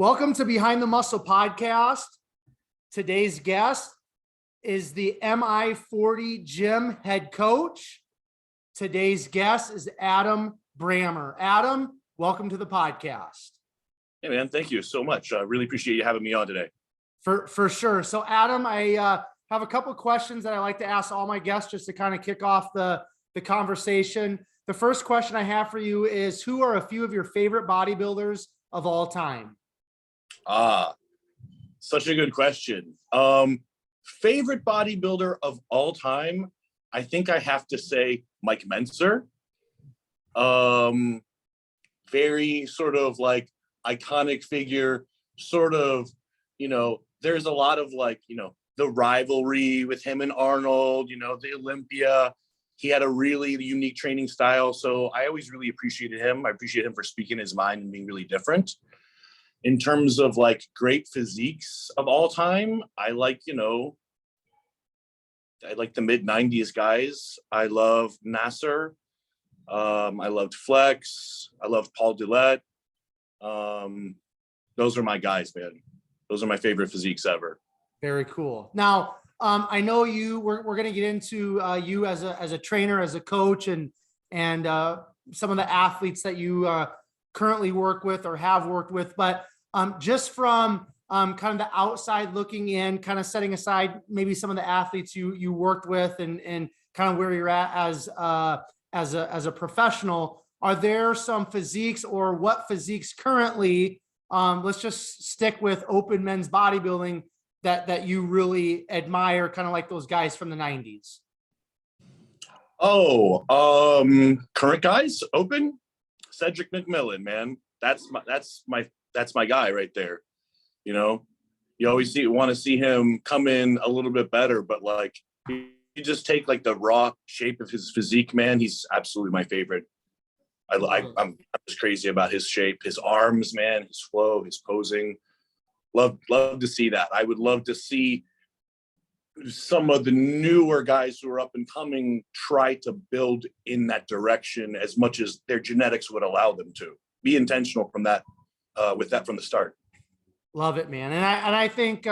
Welcome to Behind the Muscle podcast. Today's guest is the MI40 Gym head coach. Today's guest is Adam Brammer. Adam, welcome to the podcast. Hey man, thank you so much. I really appreciate you having me on today. For sure. So Adam, I have a couple of questions that I like to ask all my guests just to kind of kick off the conversation. The first question I have for you is, who are a few of your favorite bodybuilders of all time? Such a good question. Favorite bodybuilder of all time, I think I have to say Mike Mentzer. Very sort of like iconic figure, sort of, there's a lot of the rivalry with him and Arnold, the Olympia. He had a really unique training style. So I always really appreciated him. I appreciate him for speaking his mind and being really different. In terms of great physiques of all time, I like the mid 90s guys. I love Nasser. I loved Flex. I loved Paul Dillette. Those are my guys, man. Those are my favorite physiques ever. Very cool. Now, I know we're going to get into you as a trainer, as a coach, and some of the athletes that you currently work with or have worked with, but just from kind of the outside looking in, kind of setting aside maybe some of the athletes you worked with and kind of where you're at as a professional, are there some physiques or what physiques currently, let's just stick with open men's bodybuilding, that you really admire, kind of like those guys from the 90s? Current guys, open? Cedric Mcmillan, man. That's my guy right there. You always want to see him come in a little bit better, but you just take the raw shape of his physique, man. He's absolutely my favorite. I'm just crazy about his shape, his arms, man, his flow, his posing. Love to see that. I would love to see some of the newer guys who are up and coming try to build in that direction as much as their genetics would allow them to. Be intentional from that, with that from the start. Love it, man. And I think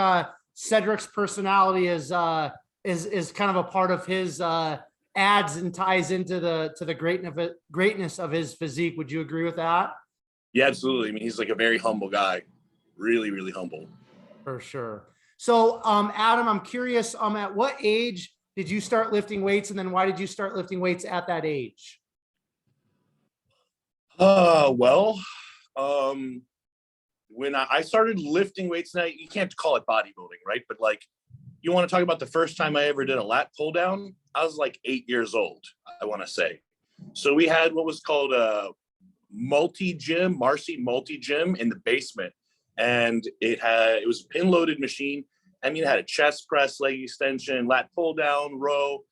Cedric's personality is kind of a part of his adds and ties into the greatness of his physique. Would you agree with that? Yeah, absolutely. I mean, he's a very humble guy. Really, really humble. For sure. So, Adam, I'm curious, at what age did you start lifting weights? And then why did you start lifting weights at that age? When I started lifting weights, now you can't call it bodybuilding, right? But you want to talk about the first time I ever did a lat pull down? I was 8 years old, I want to say. So we had what was called a Marcy multi-gym in the basement. And it was a pin-loaded machine. I mean, it had a chest press, leg extension, lat pull down, row.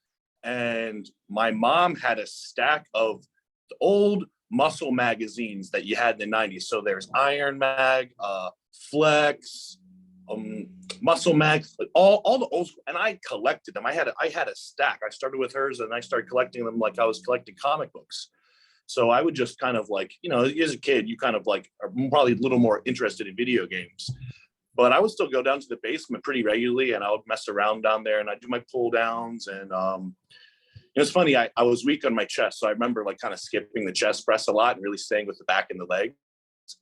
And my mom had a stack of the old muscle magazines that you had in the 90s. So there's Iron Mag, Flex, Muscle Mag, all the old, and I collected them. I had a stack. I started with hers and I started collecting them like I was collecting comic books. So I would just kind of as a kid, you kind of are probably a little more interested in video games. But I would still go down to the basement pretty regularly and I would mess around down there and I'd do my pull downs. And it's funny, I was weak on my chest. So I remember kind of skipping the chest press a lot and really staying with the back and the leg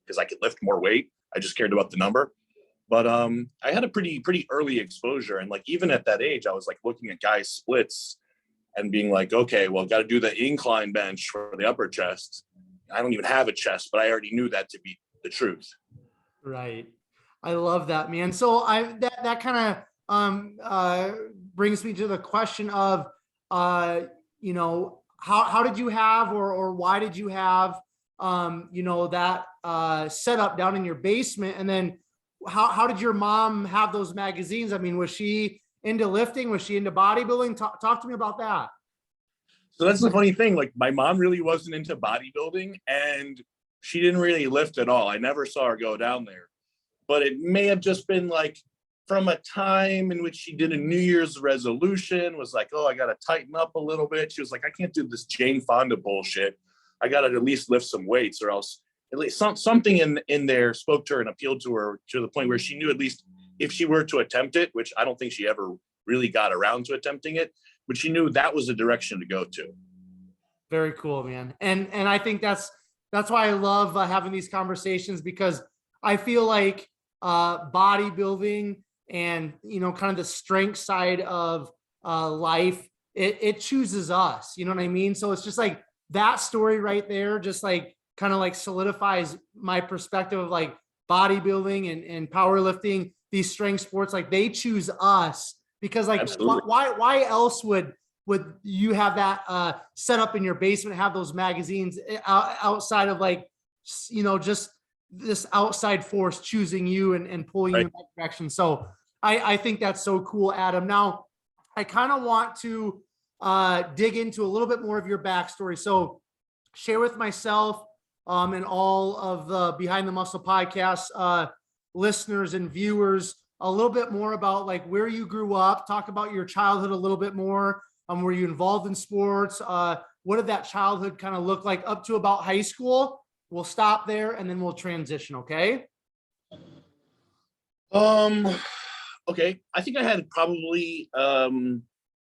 because I could lift more weight. I just cared about the number. But I had a pretty early exposure. And even at that age, I was looking at guys' splits and being okay, well, got to do the incline bench for the upper chest. I don't even have a chest, but I already knew that to be the truth. Right. I love that, man. So that kind of brings me to the question of, how did you have, or why did you have, that setup down in your basement? And then how did your mom have those magazines? I mean, was she into lifting? Was she into bodybuilding? Talk to me about that. So that's the funny thing. My mom really wasn't into bodybuilding and she didn't really lift at all. I never saw her go down there, but it may have just been from a time in which she did a New Year's resolution, was oh, I got to tighten up a little bit. She was I can't do this Jane Fonda bullshit. I got to at least lift some weights or else at least something in there spoke to her and appealed to her to the point where she knew, at least if she were to attempt it, which I don't think she ever really got around to attempting it, but she knew that was the direction to go to. Very cool, man. And I think that's why I love having these conversations, because I feel like bodybuilding and, you know, kind of the strength side of life, it chooses us, you know what I mean? So it's just like that story right there, just like kind of like solidifies my perspective of like bodybuilding and powerlifting, these strength sports, like they choose us, because like why else would you have that set up in your basement, have those magazines outside of like, you know, just this outside force choosing you and pulling you in that direction. So I think that's so cool, Adam. Now I kind of want to dig into a little bit more of your backstory. So share with myself and all of the Behind the Muscle podcast listeners and viewers a little bit more about like where you grew up, talk about your childhood a little bit more. Were you involved in sports? What did that childhood kind of look like up to about high school? We'll stop there and then we'll transition. Okay. Okay. I think I had probably,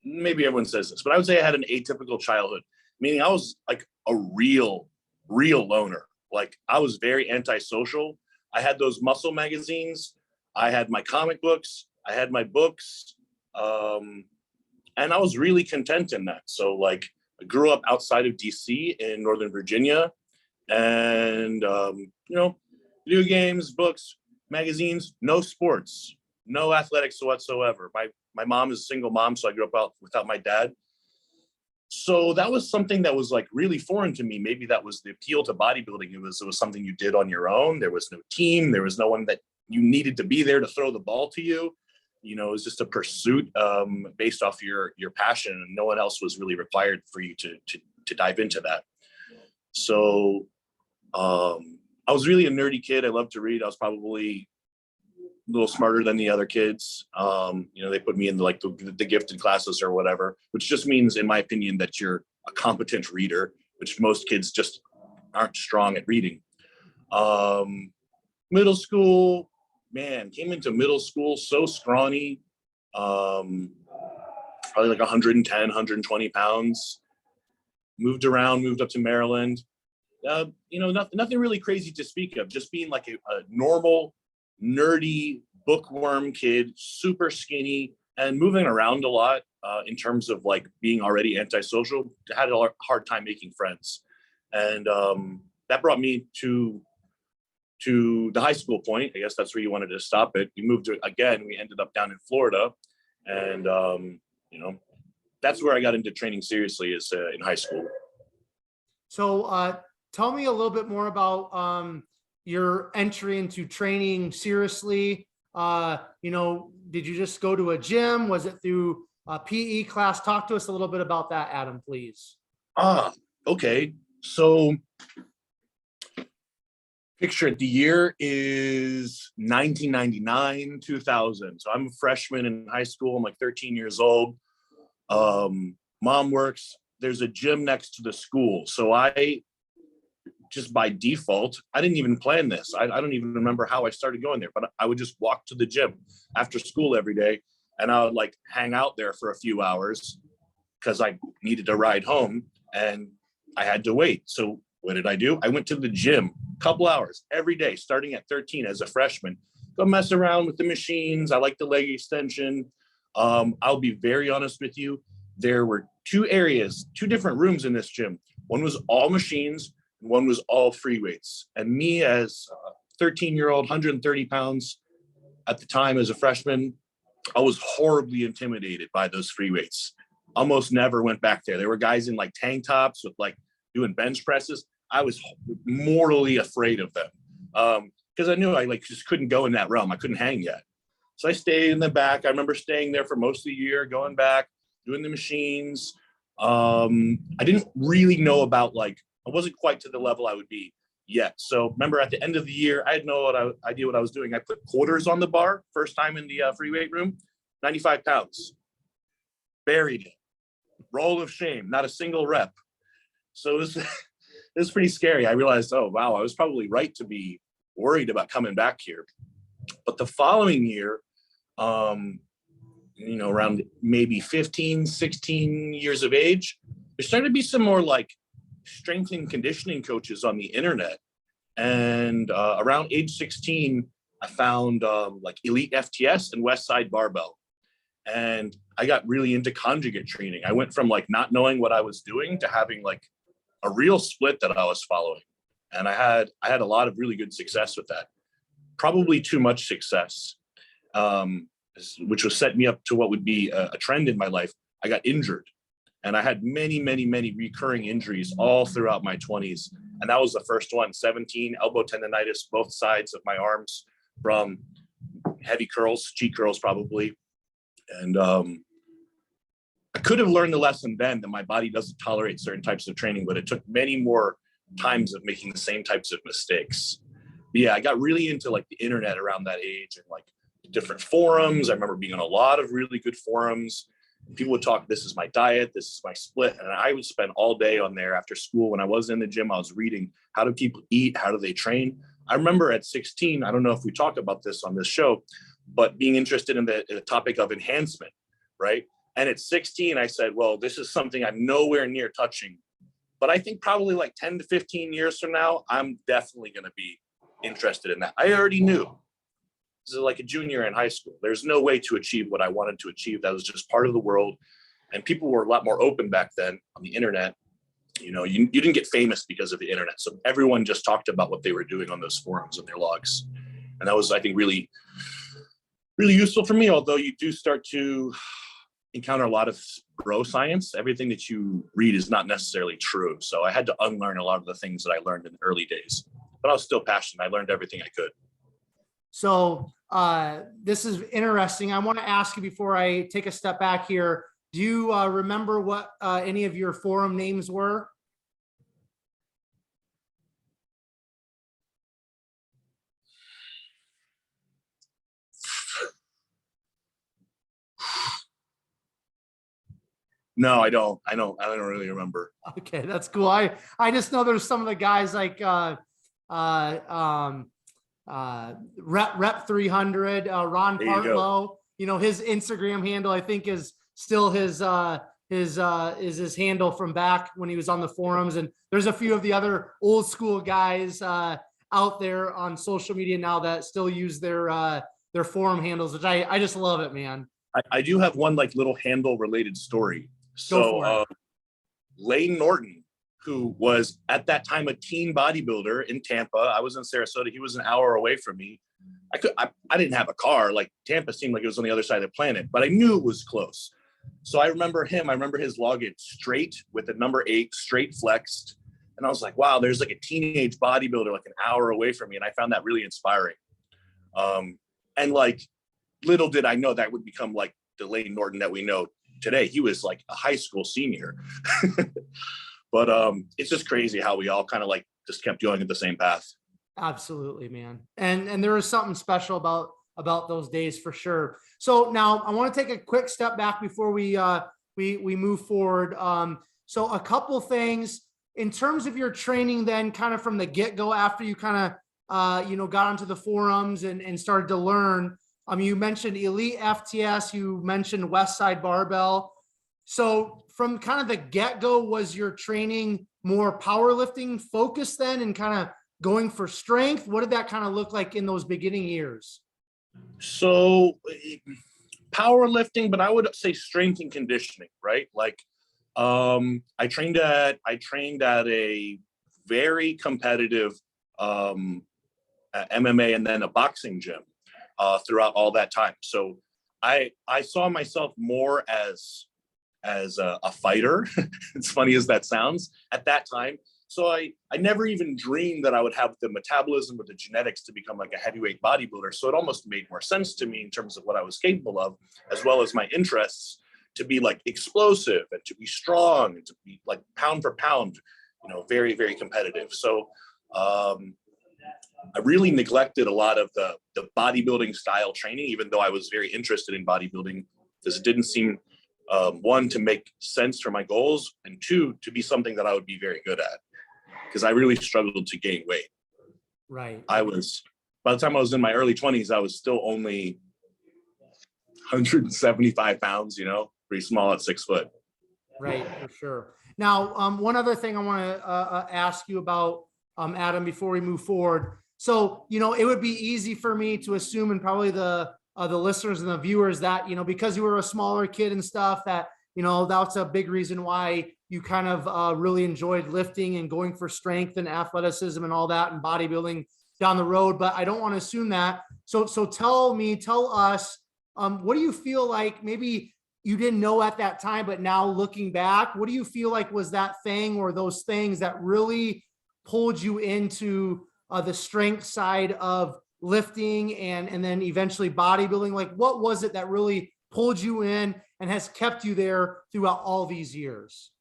maybe everyone says this, but I would say I had an atypical childhood, meaning I was like a real loner. Like I was very antisocial. I had those muscle magazines. I had my comic books. I had my books. And I was really content in that. So like I grew up outside of DC in Northern Virginia, and, you know, video games, books, magazines, no sports, no athletics whatsoever. My mom is a single mom, so I grew up without my dad. So that was something that was like really foreign to me. Maybe that was the appeal to bodybuilding. It was something you did on your own. There was no team. There was no one that you needed to be there to throw the ball to you. You know, it was just a pursuit based off your passion, and no one else was really required for you to dive into that. So I was really a nerdy kid. I loved to read. I was probably a little smarter than the other kids. You know, they put me in like the gifted classes or whatever, which just means, in my opinion, that you're a competent reader, which most kids just aren't strong at reading. Middle school, man, came into middle school so scrawny, probably like 110, 120 pounds. Moved around, moved up to Maryland. You know, nothing really crazy to speak of, just being like a normal, nerdy, bookworm kid, super skinny, and moving around a lot in terms of like being already antisocial. Had a hard time making friends. And that brought me to the high school point. I guess that's where you wanted to stop it. We moved again. We ended up down in Florida, and you know, that's where I got into training seriously, is in high school. So tell me a little bit more about your entry into training seriously. You know, did you just go to a gym? Was it through a PE class? Talk to us a little bit about that, Adam, please. Okay. So picture it, the year is 1999, 2000. So I'm a freshman in high school. I'm like 13 years old. Mom works. There's a gym next to the school. So I just by default, I didn't even plan this. I don't even remember how I started going there, but I would just walk to the gym after school every day, and I would like hang out there for a few hours because I needed to ride home and I had to wait. So what did I do? I went to the gym a couple hours every day, starting at 13 as a freshman. Go mess around with the machines. I like the leg extension. I'll be very honest with you. There were two different rooms in this gym. One was all machines, and one was all free weights. And me as a 13-year-old, 130 pounds at the time as a freshman, I was horribly intimidated by those free weights. Almost never went back there. There were guys in like tank tops with like doing bench presses. I was mortally afraid of them because I knew I like just couldn't go in that realm. I couldn't hang yet. So I stayed in the back. I remember staying there for most of the year, going back, doing the machines. I didn't really know about I wasn't quite to the level I would be yet. So remember at the end of the year, I had no idea what I was doing. I put quarters on the bar, first time in the free weight room, 95 pounds, buried it, roll of shame, not a single rep. So was pretty scary. I realized, oh, wow, I was probably right to be worried about coming back here. But the following year, around maybe 15, 16 years of age, there started to be some more like strength and conditioning coaches on the internet. And around age 16, I found like Elite FTS and Westside Barbell. And I got really into conjugate training. I went from like not knowing what I was doing to having like a real split that I was following. And I had a lot of really good success with that. Probably too much success, which was set me up to what would be a trend in my life. I got injured, and I had many, many, many recurring injuries all throughout my 20s. And that was the first one, 17, elbow tendonitis, both sides of my arms from heavy curls, cheat curls probably. And I could have learned the lesson then that my body doesn't tolerate certain types of training, but it took many more times of making the same types of mistakes. But yeah, I got really into like the internet around that age and like different forums. I remember being on a lot of really good forums. People would talk, this is my diet, this is my split. And I would spend all day on there after school. When I was in the gym, I was reading, how do people eat? How do they train? I remember at 16, I don't know if we talk about this on this show, but being interested in the topic of enhancement, right? And at 16, I said, well, this is something I'm nowhere near touching. But I think probably like 10 to 15 years from now, I'm definitely going to be interested in that. I already knew. This is like a junior in high school. There's no way to achieve what I wanted to achieve. That was just part of the world. And people were a lot more open back then on the internet. You didn't get famous because of the internet. So everyone just talked about what they were doing on those forums and their logs. And that was, I think, really, really useful for me, although you do start to encounter a lot of bro science. Everything that you read is not necessarily true. So I had to unlearn a lot of the things that I learned in the early days, but I was still passionate. I learned everything I could. So this is interesting. I want to ask you before I take a step back here. Do you remember what any of your forum names were? No, I don't really remember. Okay, that's cool. I just know there's some of the guys like Rep 300, Ron Partlow. His Instagram handle I think is still his handle from back when he was on the forums. And there's a few of the other old school guys out there on social media now that still use their forum handles, which I just love it, man. I do have one like little handle related story. So Lane Norton, who was at that time a teen bodybuilder in Tampa. I was in Sarasota. He was an hour away from me. I didn't have a car. Like Tampa seemed like it was on the other side of the planet, but I knew it was close. So I remember him. I remember his login straight with the number 8, straight flexed. And I was like, wow, there's like a teenage bodybuilder like an hour away from me. And I found that really inspiring. And like, little did I know that would become like the Lane Norton that we know today. He was like a high school senior. But it's just crazy how we all kind of like just kept going at the same path. Absolutely, man. And there is something special about those days for sure. So now I want to take a quick step back before we move forward. So a couple things in terms of your training then kind of from the get-go after you kind of got onto the forums and started to learn. You mentioned Elite FTS, you mentioned Westside Barbell. So from kind of the get-go, was your training more powerlifting focused then and kind of going for strength? What did that kind of look like in those beginning years? So powerlifting, but I would say strength and conditioning, right? Like I trained at a very competitive MMA and then a boxing gym throughout all that time. So I saw myself more as a fighter, as funny as that sounds at that time. So I never even dreamed that I would have the metabolism or the genetics to become like a heavyweight bodybuilder. So it almost made more sense to me in terms of what I was capable of, as well as my interests, to be like explosive and to be strong and to be like pound for pound, very, very competitive. So I really neglected a lot of the bodybuilding style training, even though I was very interested in bodybuilding, because it didn't seem, one, to make sense for my goals, and two, to be something that I would be very good at. because I really struggled to gain weight. Right. By the time I was in my early 20s, I was still only 175 pounds, pretty small at 6 foot. Right, for sure. Now, one other thing I want to ask you about, Adam, before we move forward. So, it would be easy for me to assume, and probably the listeners and the viewers, that, because you were a smaller kid and stuff, that, that's a big reason why you kind of really enjoyed lifting and going for strength and athleticism and all that and bodybuilding down the road. But I don't want to assume that. So tell us, what do you feel like maybe you didn't know at that time, but now looking back, what do you feel like was that thing or those things that really pulled you into the strength side of lifting and then eventually bodybuilding? Like, what was it that really pulled you in and has kept you there throughout all these years?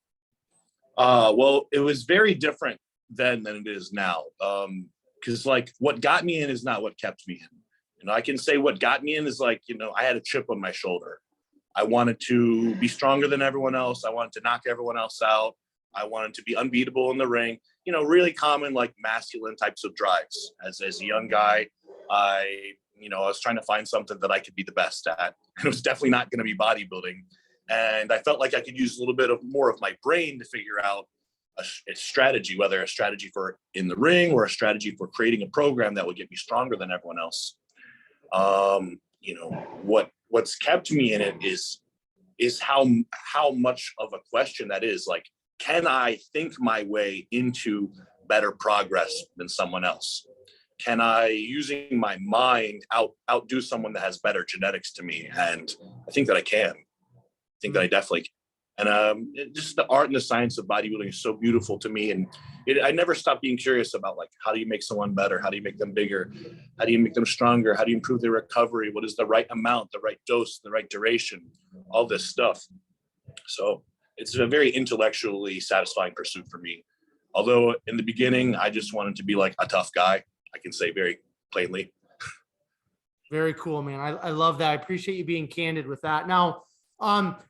Well, it was very different then than it is now. Because like what got me in is not what kept me in. I can say what got me in is like, I had a chip on my shoulder. I wanted to be stronger than everyone else. I wanted to knock everyone else out. I wanted to be unbeatable in the ring. Really common, like masculine types of drives. As a young guy, I was trying to find something that I could be the best at. And it was definitely not going to be bodybuilding. And I felt like I could use a little bit more of my brain to figure out a strategy, whether a strategy for in the ring or a strategy for creating a program that would get me stronger than everyone else. What's kept me in it is how much of a question that is. Like, can I think my way into better progress than someone else? Can I, using my mind, outdo someone that has better genetics to me? And I think that I can. I think that I definitely can. And just the art and the science of bodybuilding is so beautiful to me. And I never stop being curious about, like, how do you make someone better? How do you make them bigger? How do you make them stronger? How do you improve their recovery? What is the right amount, the right dose, the right duration, all this stuff. So it's a very intellectually satisfying pursuit for me. Although in the beginning, I just wanted to be like a tough guy. I can say very plainly. Very cool, man. I love that. I appreciate you being candid with that. Now,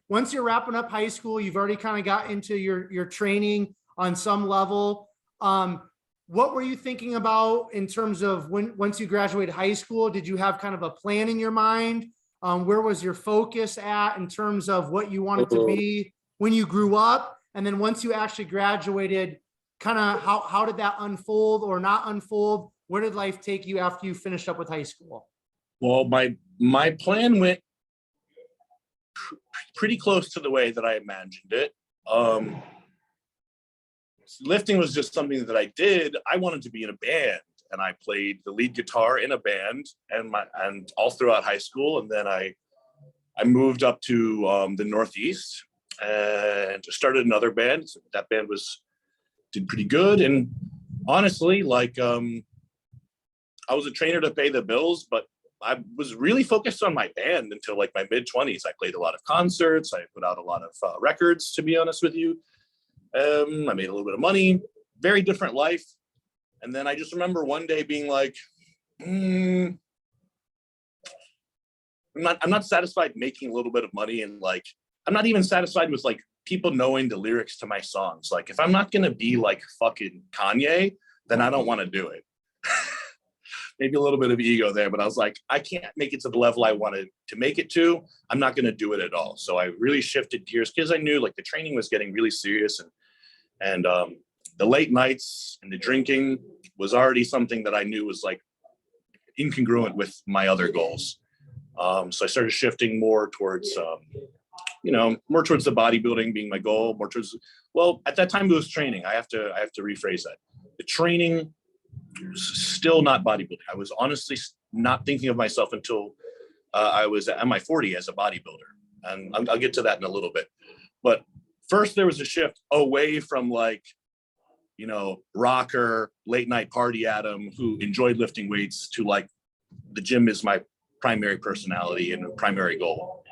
once you're wrapping up high school, you've already kind of got into your training on some level. What were you thinking about in terms of once you graduated high school? Did you have kind of a plan in your mind? Where was your focus at in terms of what you wanted to be when you grew up? And then once you actually graduated, kind of how did that unfold or not unfold? Where did life take you after you finished up with high school? Well, my plan went pretty close to the way that I imagined it. Lifting was just something that I did. I wanted to be in a band, and I played the lead guitar in a band and all throughout high school. And then I moved up to the Northeast and started another band. That band did pretty good. And honestly, like, I was a trainer to pay the bills, but I was really focused on my band until like my mid-20s. I played a lot of concerts. I put out a lot of records, to be honest with you. I made a little bit of money, very different life. And then I just remember one day being like, I'm not satisfied making a little bit of money. And like, I'm not even satisfied with like people knowing the lyrics to my songs. Like, if I'm not going to be like fucking Kanye, then I don't want to do it. Maybe a little bit of ego there, but I was like, I can't make it to the level I wanted to make it to. I'm not going to do it at all. So I really shifted gears because I knew like the training was getting really serious, and the late nights and the drinking was already something that I knew was like incongruent with my other goals. So I started shifting more towards, more towards the bodybuilding being my goal, more towards, well, at that time it was training. I have to rephrase that. The training, still not bodybuilding. I was honestly not thinking of myself until I was at MI40 as a bodybuilder. And I'll get to that in a little bit. But first there was a shift away from like, rocker, late night party Adam who enjoyed lifting weights to like, the gym is my primary personality and primary goal.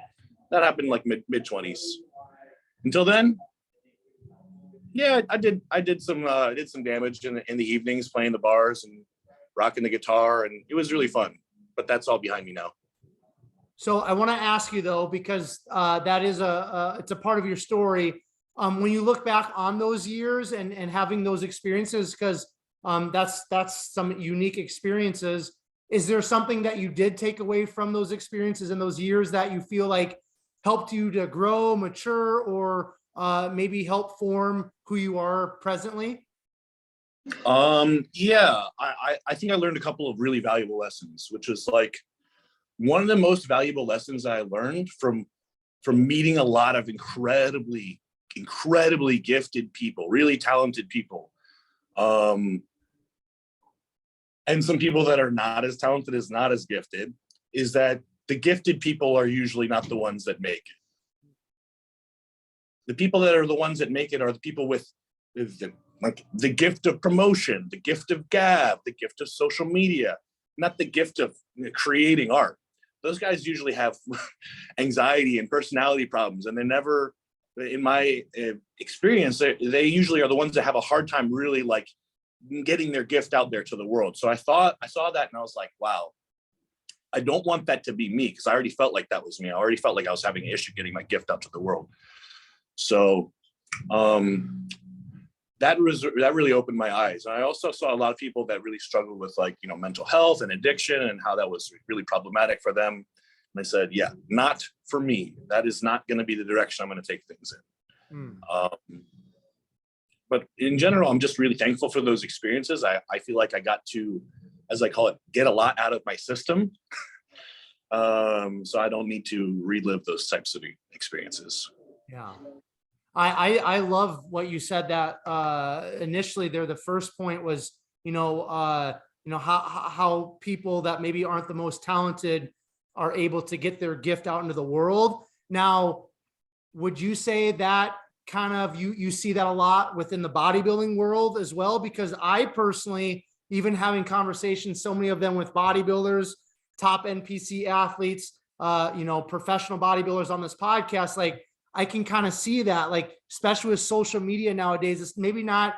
That happened like mid-20s. Until then, yeah, I did some damage in the evenings, playing the bars and rocking the guitar, and it was really fun. But that's all behind me now. So I want to ask you though, because that is it's a part of your story. when you look back on those years and having those experiences, because that's some unique experiences, is there something that you did take away from those experiences in those years that you feel like helped you to grow, mature, or maybe help form who you are presently? Yeah, I think I learned a couple of really valuable lessons, which was like one of the most valuable lessons I learned from meeting a lot of incredibly gifted people, really talented people. And some people that are not as talented, as not as gifted, is that the gifted people are usually not the ones that make it. The people that are the ones that make it are the people with the gift of promotion, the gift of gab, the gift of social media, not the gift of creating art. Those guys usually have anxiety and personality problems, and they're never, in my experience, they usually are the ones that have a hard time really like getting their gift out there to the world. So I saw that and I was like, wow, I don't want that to be me, because I already felt like that was me. I already felt like I was having an issue getting my gift out to the world. So that really opened my eyes. And I also saw a lot of people that really struggled with like, mental health and addiction, and how that was really problematic for them. And I said, yeah, not for me. That is not going to be the direction I'm going to take things in. But in general, I'm just really thankful for those experiences. I feel like I got to, as I call it, get a lot out of my system. So I don't need to relive those types of experiences. Yeah. I love what you said, that initially there, the first point was, how people that maybe aren't the most talented are able to get their gift out into the world. Now, would you say that kind of, you see that a lot within the bodybuilding world as well? Because I personally, even having conversations, so many of them with bodybuilders, top NPC athletes, professional bodybuilders on this podcast, like, I can kind of see that, like, especially with social media nowadays, it's maybe not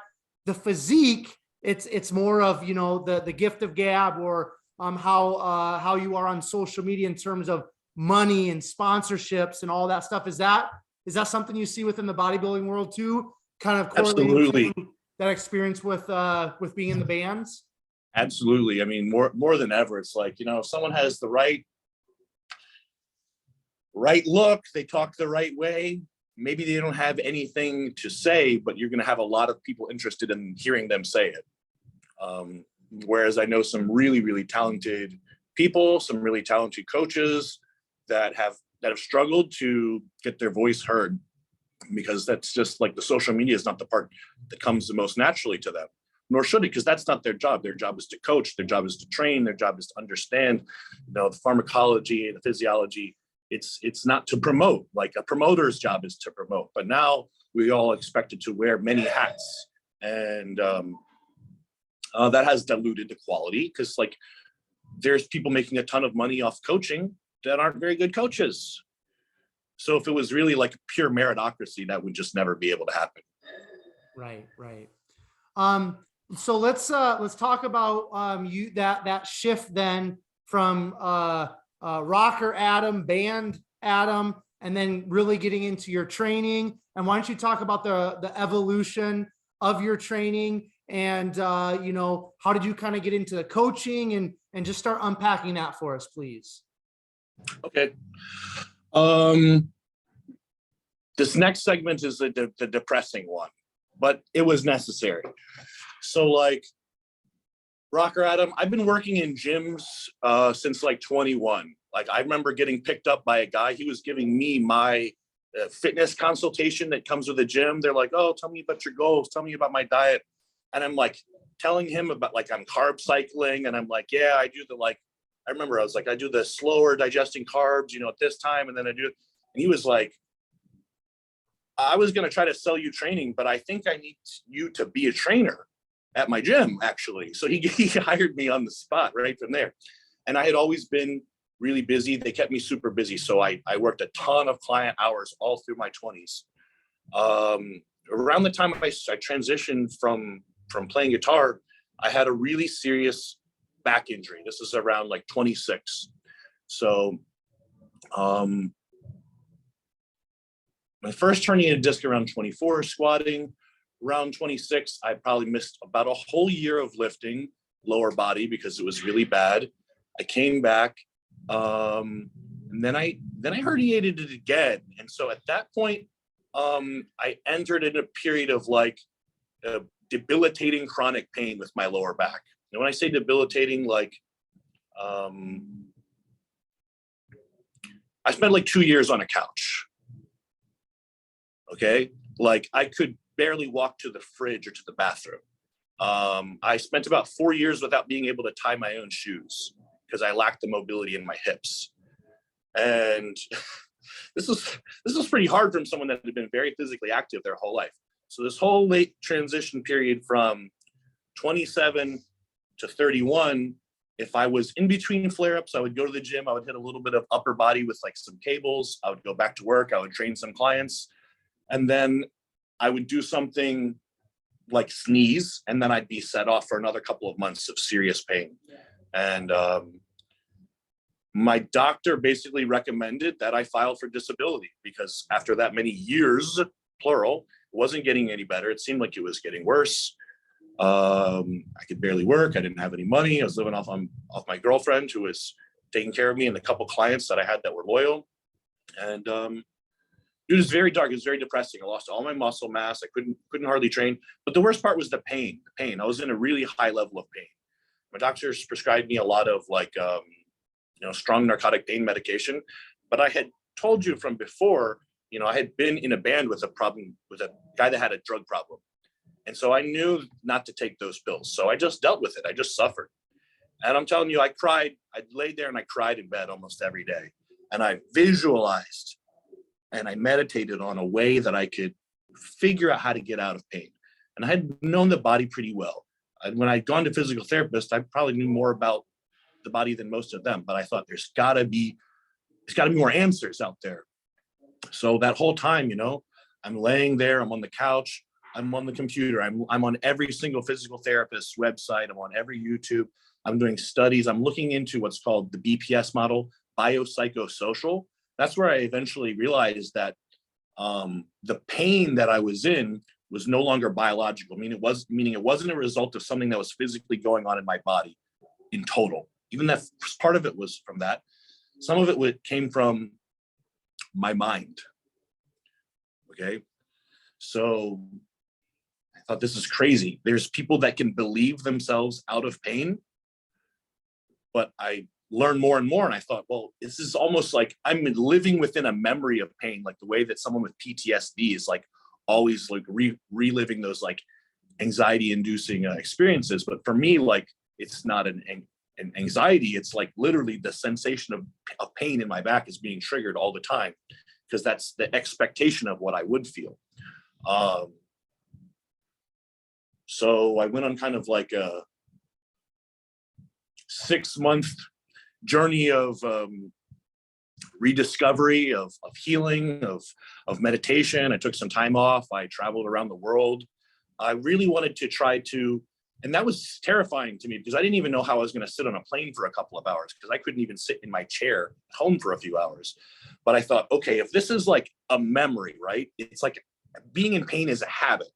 the physique, it's more of, the gift of gab, or how you are on social media in terms of money and sponsorships and all that stuff. Is that something you see within the bodybuilding world too? Kind of correlating to that experience with being in the bands? Absolutely. I mean, more than ever, it's like, if someone has the right look, they talk the right way, maybe they don't have anything to say, but you're going to have a lot of people interested in hearing them say it. Whereas I know some really, really talented people, some really talented coaches that have struggled to get their voice heard, because that's just like, the social media is not the part that comes the most naturally to them, nor should it, because that's not their job. Their job is to coach, their job is to train, their job is to understand, the pharmacology and the physiology. It's not to promote. Like, a promoter's job is to promote, but now we all expected to wear many hats, and that has diluted the quality, because like, there's people making a ton of money off coaching that aren't very good coaches. So if it was really like pure meritocracy, that would just never be able to happen. Right. So let's talk about that shift then from rocker Adam, band Adam, and then really getting into your training. And why don't you talk about the evolution of your training, and how did you kind of get into the coaching, and just start unpacking that for us, please. Okay. This next segment is the depressing one, but it was necessary. So like, rocker Adam, I've been working in gyms since like 21. Like, I remember getting picked up by a guy. He was giving me my fitness consultation that comes with a gym. They're like, oh, tell me about your goals. Tell me about my diet. And I'm like telling him about, like, I'm carb cycling. And I'm like, yeah, I do I remember I was like, I do the slower digesting carbs, at this time. And then I do it. And he was like, I was going to try to sell you training, but I think I need you to be a trainer at my gym, actually. So he hired me on the spot right from there. And I had always been really busy. They kept me super busy. So I worked a ton of client hours all through my 20s. Around the time I transitioned from playing guitar, I had a really serious back injury. This is around like 26. So my first herniated disc around 24 squatting. Around 26, I probably missed about a whole year of lifting lower body because it was really bad. I came back, and then I herniated it again. And so at that point, I entered in a period of like debilitating chronic pain with my lower back. And when I say debilitating, like I spent like 2 years on a couch. Okay, like I could barely walk to the fridge or to the bathroom. I spent about 4 years without being able to tie my own shoes because I lacked the mobility in my hips. And this was pretty hard from someone that had been very physically active their whole life. So this whole late transition period from 27 to 31, if I was in between flare-ups, I would go to the gym. I would hit a little bit of upper body with like some cables. I would go back to work. I would train some clients. And then I would do something like sneeze, and then I'd be set off for another couple of months of serious pain. And my doctor basically recommended that I file for disability because after that many years, plural, it wasn't getting any better. It seemed like it was getting worse. I could barely work. I didn't have any money. I was living off my girlfriend who was taking care of me and the couple clients that I had that were loyal. And it was very dark. It was very depressing. I lost all my muscle mass. I couldn't hardly train. But the worst part was the pain. I was in a really high level of pain. My doctors prescribed me a lot of like, strong narcotic pain medication. But I had told you from before, I had been in a band with a guy that had a drug problem. And so I knew not to take those pills. So I just dealt with it. I just suffered. And I'm telling you, I cried. I laid there and I cried in bed almost every day. And I visualized and I meditated on a way that I could figure out how to get out of pain. And I had known the body pretty well. And when I'd gone to physical therapists, I probably knew more about the body than most of them. But I thought there's gotta be more answers out there. So that whole time, I'm laying there, I'm on the couch, I'm on the computer, I'm on every single physical therapist's website, I'm on every YouTube, I'm doing studies, I'm looking into what's called the BPS model, biopsychosocial. That's where I eventually realized that the pain that I was in was no longer biological. Meaning it wasn't a result of something that was physically going on in my body in total. Even that part of it was from that. Some of it came from my mind. Okay. So I thought, this is crazy. There's people that can believe themselves out of pain, but I learned more and more. And I thought, well, this is almost like I'm living within a memory of pain, like the way that someone with PTSD is like always like reliving those like anxiety inducing experiences. But for me, like, it's not an anxiety. It's like literally the sensation of pain in my back is being triggered all the time because that's the expectation of what I would feel. So I went on kind of like a 6-month journey of rediscovery, of healing, of meditation. I took some time off. I traveled around the world. I really wanted to try to, and that was terrifying to me because I didn't even know how I was going to sit on a plane for a couple of hours because I couldn't even sit in my chair at home for a few hours. But I thought, okay, if this is like a memory, right? It's like being in pain is a habit.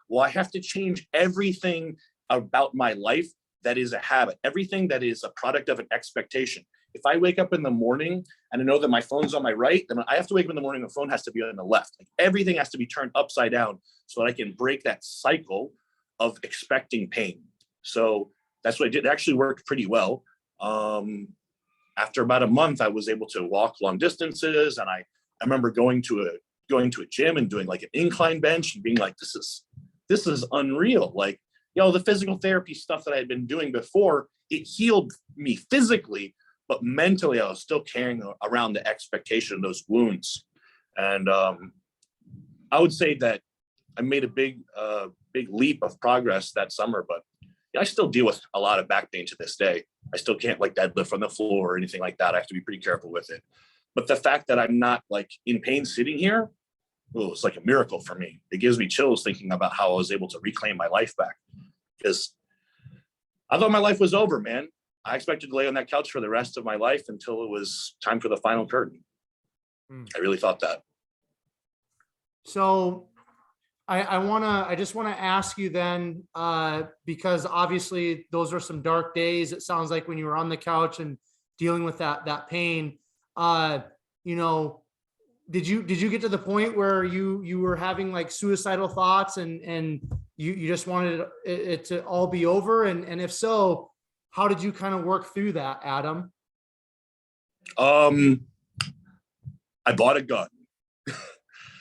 Well, I have to change everything about my life that is a habit, everything that is a product of an expectation. If I wake up in the morning and I know that my phone's on my right, then I have to wake up in the morning, the phone has to be on the left. Like everything has to be turned upside down so that I can break that cycle of expecting pain. So that's what I did. It actually worked pretty well. After about a month, I was able to walk long distances. And I remember going to a gym and doing like an incline bench and being like, this is unreal. Like, the physical therapy stuff that I had been doing before, it healed me physically, but mentally I was still carrying around the expectation of those wounds. And I would say that I made a big leap of progress that summer, but I still deal with a lot of back pain to this day. I still can't like deadlift from the floor or anything like that. I have to be pretty careful with it. But the fact that I'm not like in pain sitting here, it's like a miracle for me. It gives me chills thinking about how I was able to reclaim my life back. Because I thought my life was over, man. I expected to lay on that couch for the rest of my life until it was time for the final curtain. I really thought that. So I just want to ask you then, because obviously those are some dark days. It sounds like when you were on the couch and dealing with that pain, you know, did you get to the point where you were having like suicidal thoughts and you just wanted it to all be over? And if so, how did you kind of work through that, Adam? I bought a gun.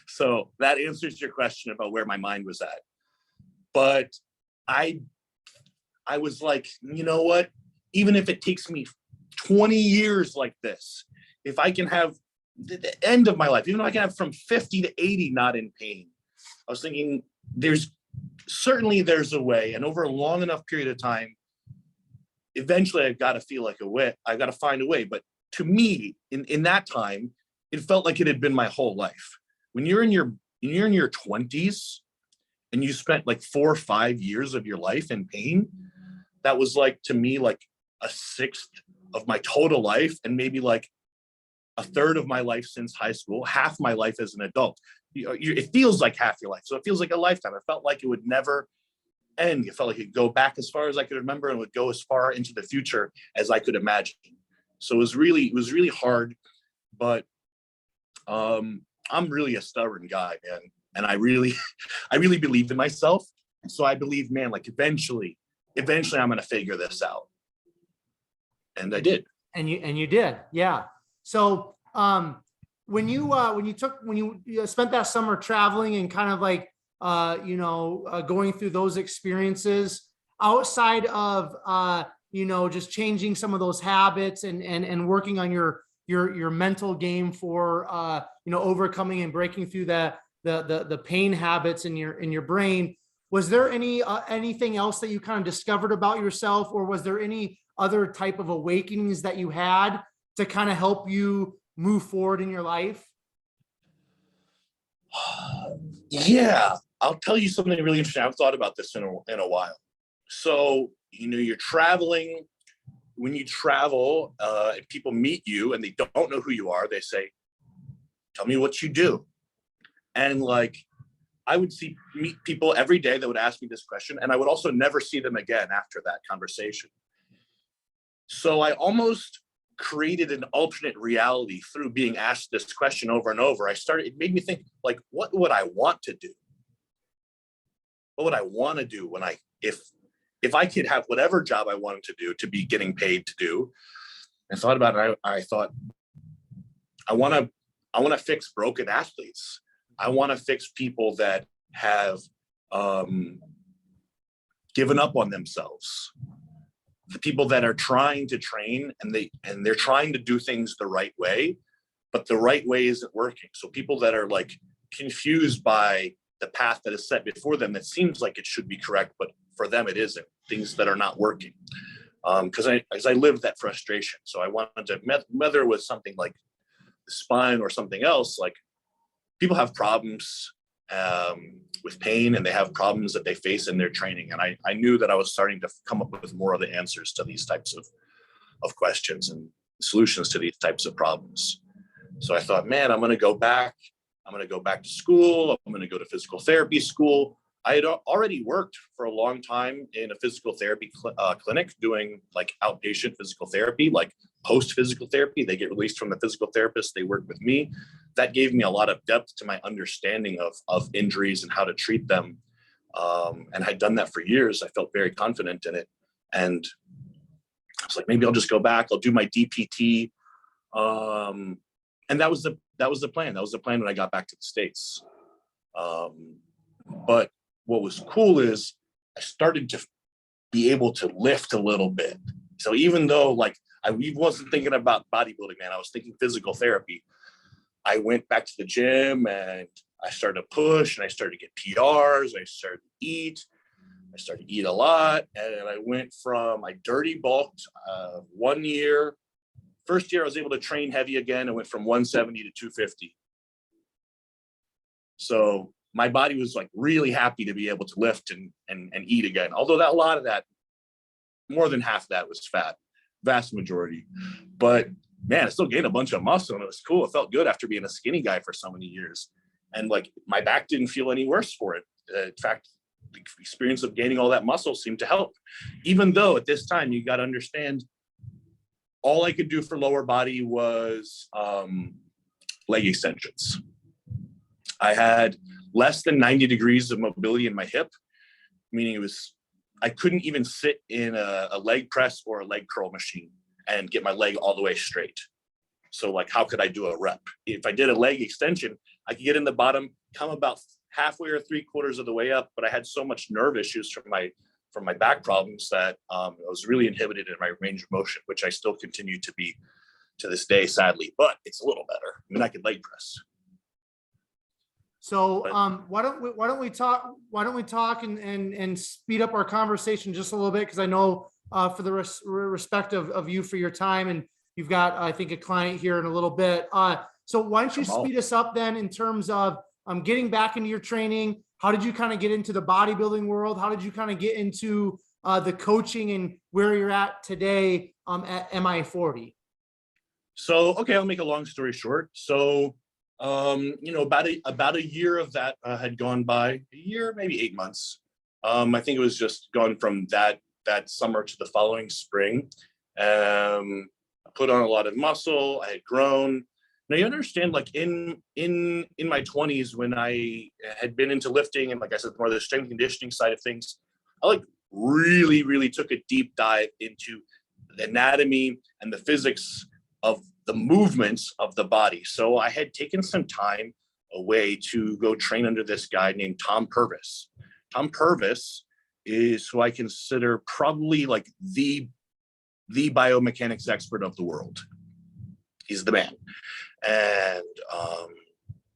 So that answers your question about where my mind was at. But I was like, you know what? Even if it takes me 20 years like this, if I can have the end of my life, even if I can have from 50 to 80 not in pain, I was thinking there's a way. And over a long enough period of time, eventually I've got to feel like a way. I've got to find a way. But to me, in that time, it felt like it had been my whole life. When you're in your 20s and you spent like 4 or 5 years of your life in pain, that was like, to me, like a sixth of my total life, and maybe like a third of my life since high school, half my life as an adult. It feels like half your life. So it feels like a lifetime. It felt like it would never end. It felt like it could go back as far as I could remember and would go as far into the future as I could imagine. So it was really hard, but I'm really a stubborn guy, man. And I really believe in myself. So I believe, man, like eventually I'm going to figure this out. And I did. And you did. Yeah. So, when you spent that summer traveling and kind of like, going through those experiences outside of, just changing some of those habits and working on your mental game for, overcoming and breaking through the pain habits in your brain. Was there anything else that you kind of discovered about yourself, or was there any other type of awakenings that you had to kind of help you move forward in your life? Yeah, I'll tell you something really interesting. I've thought about this in a while. So, you're traveling. When you travel, and people meet you and they don't know who you are, they say, tell me what you do. And like, I would meet people every day that would ask me this question, and I would also never see them again after that conversation. So I almost created an alternate reality through being asked this question over and over. It made me think, like, what would I want to do? What would I want to do if I could have whatever job I wanted to do to be getting paid to do? And thought about it. I thought, I want to fix broken athletes. I want to fix people that have given up on themselves. The people that are trying to train and they're trying to do things the right way, but the right way isn't working. So people that are like confused by the path that is set before them, that seems like it should be correct, but for them it isn't. Things that are not working. Because I lived that frustration. So I wanted to, whether it was something like the spine or something else, like people have problems with pain, and they have problems that they face in their training. And I knew that I was starting to come up with more of the answers to these types of questions and solutions to these types of problems. So I thought, man, I'm going to go back to school. I'm going to go to physical therapy school. I had already worked for a long time in a physical therapy clinic doing like outpatient physical therapy, like post-physical therapy. They get released from the physical therapist. They work with me. That gave me a lot of depth to my understanding of injuries and how to treat them. And I'd done that for years. I felt very confident in it. And I was like, maybe I'll just go back. I'll do my DPT. And that was the plan. That was the plan when I got back to the States. But what was cool is I started to be able to lift a little bit. So even though like I wasn't thinking about bodybuilding, man, I was thinking physical therapy. I went back to the gym and I started to push and I started to get PRs. I started to eat. I started to eat a lot. And I went from, I dirty bulked 1 year. First year I was able to train heavy again. I went from 170 to 250. So my body was like really happy to be able to lift and eat again. Although a lot of that, more than half of that was fat, vast majority. But man, I still gained a bunch of muscle and it was cool. It felt good after being a skinny guy for so many years. And like my back didn't feel any worse for it. In fact, the experience of gaining all that muscle seemed to help. Even though at this time, you got to understand, all I could do for lower body was leg extensions. I had less than 90 degrees of mobility in my hip, meaning I couldn't even sit in a leg press or a leg curl machine and get my leg all the way straight. So like, how could I do a rep? If I did a leg extension, I could get in the bottom, come about halfway or 3/4 of the way up, but I had so much nerve issues from my back problems that I was really inhibited in my range of motion, which I still continue to be to this day, sadly, but it's a little better. I mean, I could leg press. So why don't we talk and speed up our conversation just a little bit, because I know for the respect of you for your time, and you've got, I think, a client here in a little bit. So why don't you speed us up then in terms of getting back into your training? How did you kind of get into the bodybuilding world? How did you kind of get into the coaching and where you're at today at MI40? So, okay, I'll make a long story short. So, about a year of that had gone by, a year, maybe 8 months. I think it was just gone from that summer to the following spring. I put on a lot of muscle. I had grown. Now you understand, like in my 20s, when I had been into lifting and, like I said, more of the strength conditioning side of things, I like really took a deep dive into the anatomy and the physics of the movements of the body. So I had taken some time away to go train under this guy named Tom Purvis. Tom Purvis is who I consider probably like the biomechanics expert of the world. He's the man. And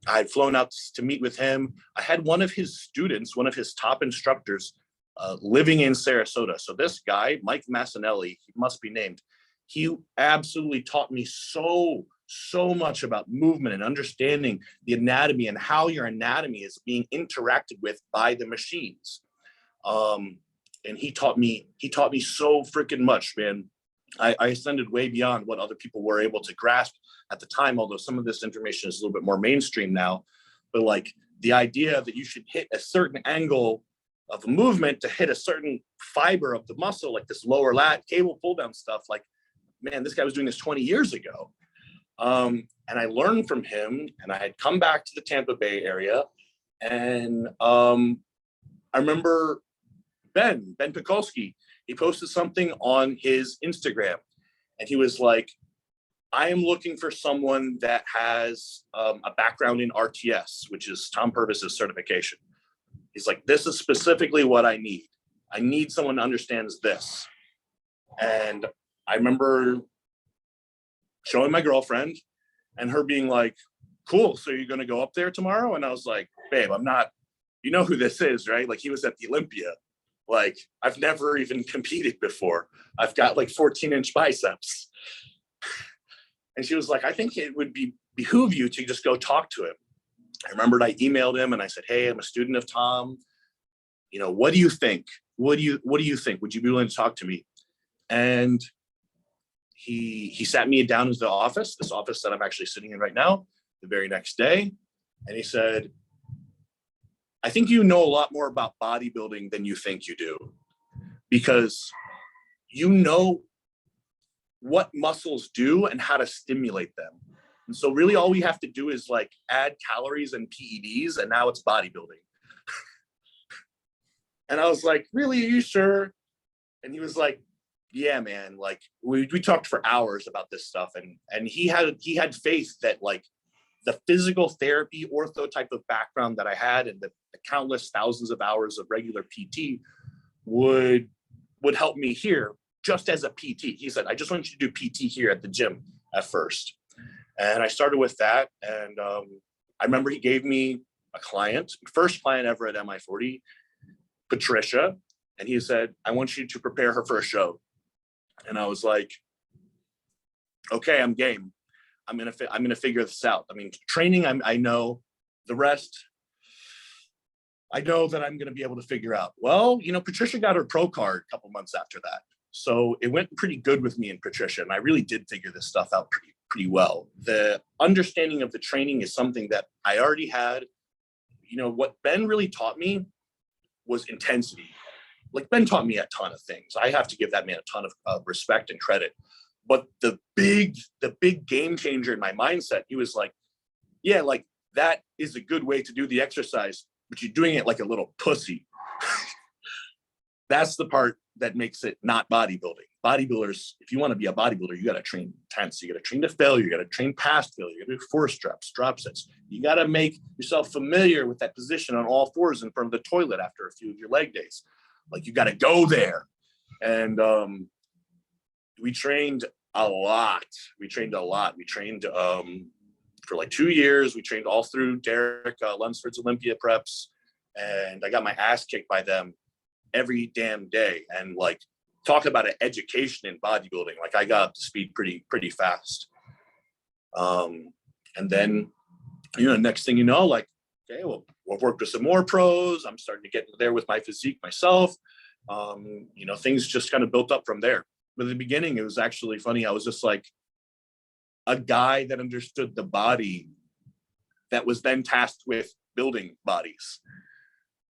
I'd flown out to meet with him. I had one of his students, one of his top instructors, living in Sarasota. So this guy, Mike Massinelli, he must be named. He absolutely taught me so much about movement and understanding the anatomy and how your anatomy is being interacted with by the machines. And he taught me so freaking much, man. I ascended way beyond what other people were able to grasp at the time, although some of this information is a little bit more mainstream now. But like the idea that you should hit a certain angle of a movement to hit a certain fiber of the muscle, like this lower lat cable pull down stuff, like, man, this guy was doing this 20 years ago. And I learned from him, and I had come back to the Tampa Bay area. And I remember Ben Pakulski, he posted something on his Instagram, and he was like, I am looking for someone that has a background in RTS, which is Tom Purvis's certification. He's like, this is specifically what I need. I need someone who understands this. And I remember showing my girlfriend and her being like, cool, so you're going to go up there tomorrow? And I was like, babe, I'm not, you know who this is, right? Like, he was at the Olympia. Like, I've never even competed before. I've got like 14-inch biceps. And she was like, I think it would behoove you to just go talk to him. I remembered I emailed him and I said, hey, I'm a student of Tom. You know, what do you think? What do you think? Would you be willing to talk to me? And he sat me down into the office, this office that I'm actually sitting in right now, the very next day. And he said, I think you know a lot more about bodybuilding than you think you do, because you know what muscles do and how to stimulate them. And so really all we have to do is like add calories and PEDs, and now it's bodybuilding. And I was like, really, are you sure? And he was like, yeah, man, like we talked for hours about this stuff. And he had faith that like the physical therapy ortho type of background that I had and the countless thousands of hours of regular PT would help me here just as a PT. He said, I just want you to do PT here at the gym at first. And I started with that. And I remember he gave me a client, first client ever at MI40, Patricia. And he said, I want you to prepare her for a show. And I was like, okay, I'm game. I'm gonna figure this out. I mean, training, I know. The rest, I know that I'm gonna be able to figure out. Well, you know, Patricia got her pro card a couple months after that. So it went pretty good with me and Patricia, and I really did figure this stuff out pretty well. The understanding of the training is something that I already had. what Ben really taught me was intensity. Like Ben taught me a ton of things. I have to give that man a ton of respect and credit. But the big game changer in my mindset, he was like, yeah, like that is a good way to do the exercise, but you're doing it like a little pussy. That's the part that makes it not bodybuilding. Bodybuilders, if you want to be a bodybuilder, you got to train intense. You got to train to failure. You got to train past failure. You got to do force reps, drop sets. You got to make yourself familiar with that position on all fours in front of the toilet after a few of your leg days. Like you got to go there. And we trained a lot. We trained for like 2 years. We trained all through Derek Lunsford's Olympia preps. And I got my ass kicked by them every damn day. And like, talk about an education in bodybuilding. Like I got up to speed pretty fast. And then, next thing you know, like, okay, well, I've worked with some more pros. I'm starting to get there with my physique myself. Things just kind of built up from there. But in the beginning, it was actually funny. I was just like a guy that understood the body that was then tasked with building bodies.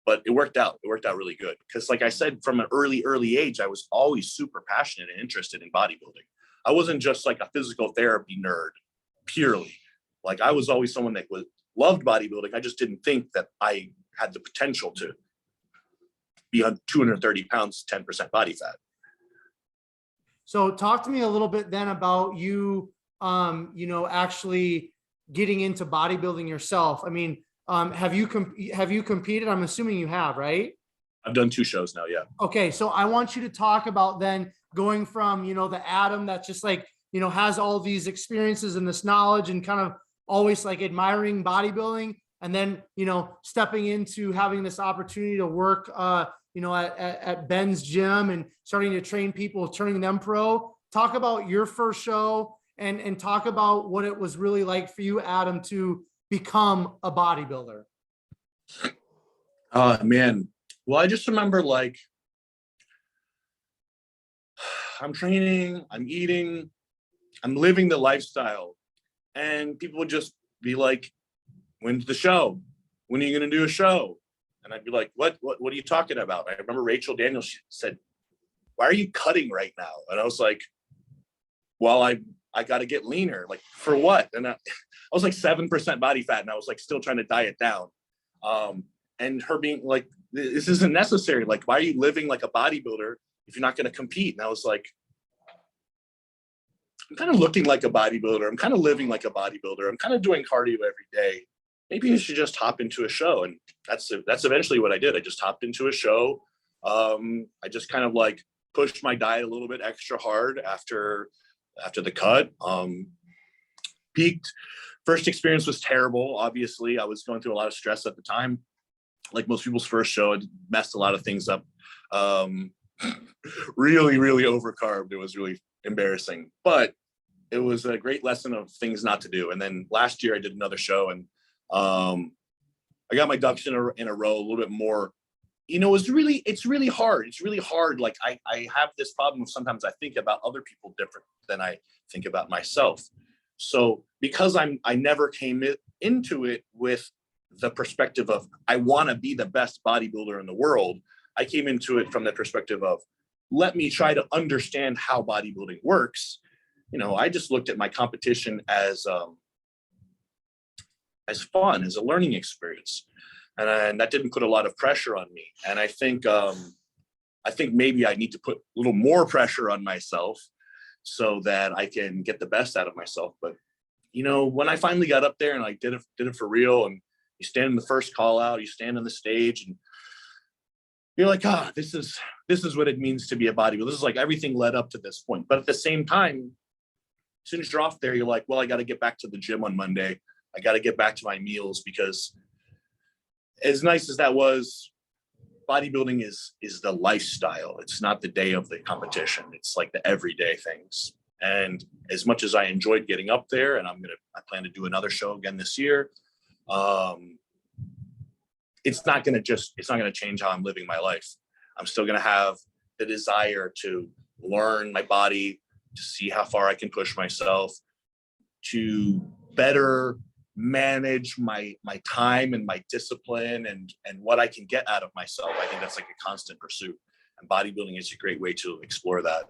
But it worked out. It worked out really good. Because like I said, from an early age, I was always super passionate and interested in bodybuilding. I wasn't just like a physical therapy nerd, purely. Like I was always someone that loved bodybuilding. I just didn't think that I had the potential to be on 230 pounds, 10% body fat. So talk to me a little bit then about you, actually getting into bodybuilding yourself. I mean, have you competed? I'm assuming you have, right? I've done 2 shows now. Yeah. Okay. So I want you to talk about then going from, the Adam that's just like, has all these experiences and this knowledge and kind of always like admiring bodybuilding. And then, stepping into having this opportunity to work, at Ben's gym and starting to train people, turning them pro. Talk about your first show and talk about what it was really like for you, Adam, to become a bodybuilder. Man. Well, I just remember like I'm training, I'm eating, I'm living the lifestyle, and people would just be like, when's the show? When are you going to do a show? And I'd be like, what are you talking about? I remember Rachel Daniels, she said, why are you cutting right now? And I was like, well, I got to get leaner. Like for what? And I was like 7% body fat and I was like still trying to diet down. And her being like, this isn't necessary. Like, why are you living like a bodybuilder if you're not going to compete? And I was like, I'm kind of looking like a bodybuilder. I'm kind of living like a bodybuilder. I'm kind of doing cardio every day. Maybe you should just hop into a show. And that's eventually what I did. I just hopped into a show. I just kind of like pushed my diet a little bit extra hard after the cut. Peaked. First experience was terrible. Obviously, I was going through a lot of stress at the time. Like most people's first show, it messed a lot of things up. Really, really overcarbed. It was really embarrassing, but it was a great lesson of things not to do. And then last year I did another show and I got my ducks in a row a little bit more. It's really hard. It's really hard. Like I have this problem of sometimes I think about other people different than I think about myself. So because I never came into it with the perspective of, I want to be the best bodybuilder in the world. I came into it from the perspective of, let me try to understand how bodybuilding works. I just looked at my competition as fun, as a learning experience. And that didn't put a lot of pressure on me. And I think maybe I need to put a little more pressure on myself so that I can get the best out of myself. But, when I finally got up there and I did it for real, and you stand in the first call out, you stand on the stage and you're like, this is what it means to be a bodybuilder. This is like everything led up to this point. But at the same time, as soon as you're off there, you're like, well, I got to get back to the gym on Monday. I got to get back to my meals, because as nice as that was, bodybuilding is the lifestyle. It's not the day of the competition. It's like the everyday things. And as much as I enjoyed getting up there, and I plan to do another show again this year, it's not going to change how I'm living my life. I'm still going to have the desire to learn my body, to see how far I can push myself, to better manage my time and my discipline and what I can get out of myself. I think that's like a constant pursuit, and bodybuilding is a great way to explore that.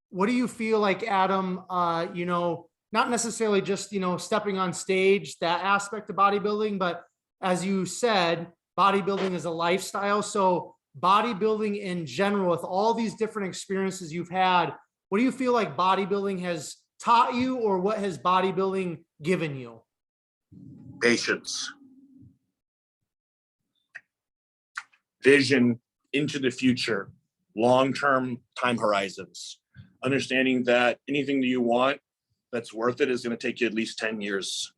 What do you feel like, Adam, not necessarily just, stepping on stage, that aspect of bodybuilding, but as you said, bodybuilding is a lifestyle. So bodybuilding in general, with all these different experiences you've had, what do you feel like bodybuilding has taught you, or what has bodybuilding given you? Patience, vision into the future, long-term time horizons, understanding that anything that you want that's worth it is going to take you at least 10 years.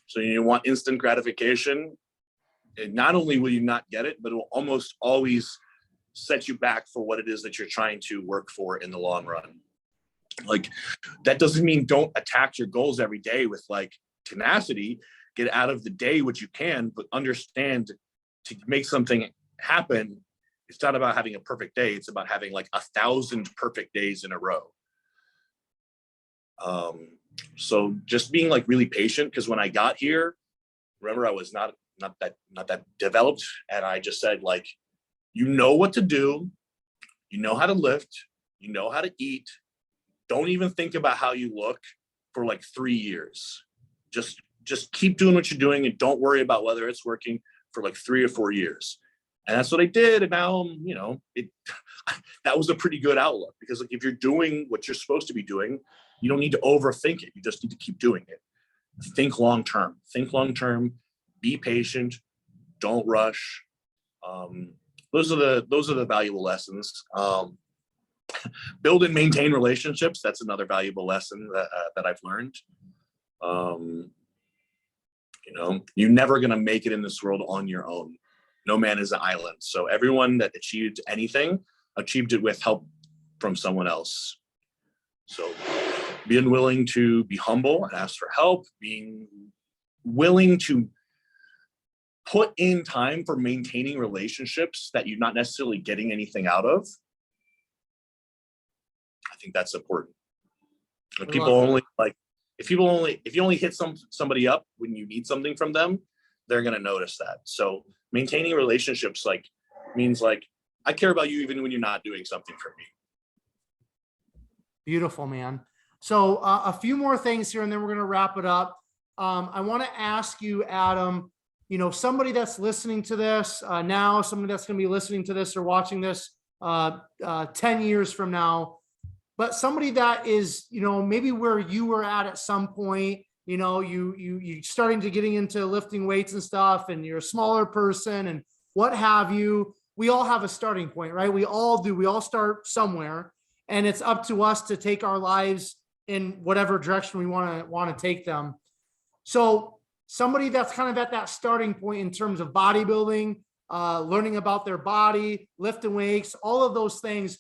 So you want instant gratification, and not only will you not get it, but it will almost always set you back for what it is that you're trying to work for in the long run. Like, that doesn't mean don't attack your goals every day with like tenacity. Get out of the day what you can, but understand to make something happen, it's not about having a perfect day. It's about having like 1,000 perfect days in a row. So just being like really patient, because when I got here, remember, I was not that developed, and I just said, like, you know what to do, you know how to lift, you know how to eat. Don't even think about how you look for like 3 years. Just keep doing what you're doing, and don't worry about whether it's working for like 3 or 4 years. And that's what I did. And now, that was a pretty good outlook, because like, if you're doing what you're supposed to be doing, you don't need to overthink it. You just need to keep doing it. Think long-term, be patient, don't rush. Those are the valuable lessons. Build and maintain relationships. That's another valuable lesson that I've learned. You're never going to make it in this world on your own. No man is an island. So everyone that achieved anything achieved it with help from someone else. So being willing to be humble and ask for help, being willing to put in time for maintaining relationships that you're not necessarily getting anything out of. I think that's important. If you only hit somebody up when you need something from them, they're going to notice that. So maintaining relationships means I care about you even when you're not doing something for me. Beautiful, man. So a few more things here, and then we're going to wrap it up. I want to ask you, Adam, somebody that's listening to this now, somebody that's going to be listening to this or watching this 10 years from now, but somebody that is, maybe where you were at some point, you starting to getting into lifting weights and stuff, and you're a smaller person and what have you. We all have a starting point, right? We all do. We all start somewhere, and it's up to us to take our lives in whatever direction we want to take them. So somebody that's kind of at that starting point in terms of bodybuilding, learning about their body, lifting weights, all of those things,